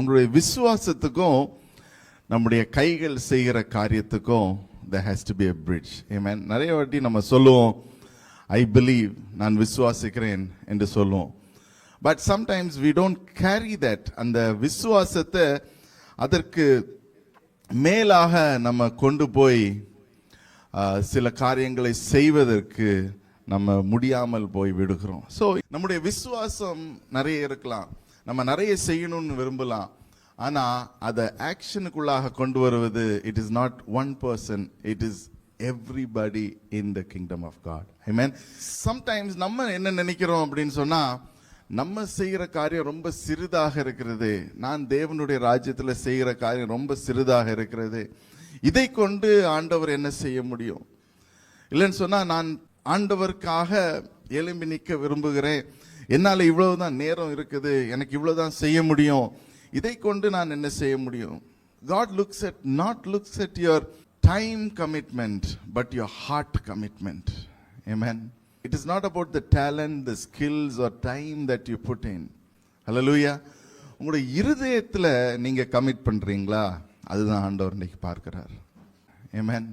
உங்களுடைய விசுவாசத்துக்கும் நம்முடைய கைகள் செய்கிற காரியத்துக்கும் there has to be a bridge. Amen. நிறைய வாட்டி நம்ம சொல்லுவோம் I believe, நான் விசுவாசிக்கிறேன் என்று சொல்லுவோம். But sometimes we don't carry that. அந்த விசுவாசத்தை அதற்கு மேலாக நம்ம கொண்டு போய் சில காரியங்களை செய்வதற்கு நம்ம முடியாமல் போய் விடுகிறோம். ஸோ நம்முடைய விசுவாசம் நிறைய இருக்கலாம், நம்ம நிறைய செய்யணும்னு விரும்பலாம். ஆனால் அதை ஆக்ஷனுக்குள்ளாக கொண்டு வருவது it is not one person, it is everybody in the kingdom of God. Amen. Sometimes நம்ம என்ன நினைக்கிறோம் அப்படின்னு சொன்னா, நம்ம செய்கிற காரியம் ரொம்ப சிறிதாக இருக்கிறது, நான் தேவனுடைய ராஜ்யத்தில் செய்கிற காரியம் ரொம்ப சிறிதாக இருக்கிறது, இதை கொண்டு ஆண்டவர் என்ன செய்ய முடியும்? இல்லைன்னு சொன்னா, நான் ஆண்டவருக்காக எழும்பி நிற்க விரும்புகிறேன், என்னால் இவ்வளவுதான் நேரம் இருக்குது, எனக்கு இவ்வளவுதான் செய்ய முடியும், இதை கொண்டு நான் என்ன செய்ய முடியும்? God looks at your time commitment, but your heart commitment. Amen. It is not about the talent, the skills or time that you put in. Hallelujah. உங்களுடைய இருதயத்தில் நீங்க கமிட் பண்றீங்களா? அதுதான் ஆண்டவர் இன்னைக்கு பார்க்கிறார். Amen.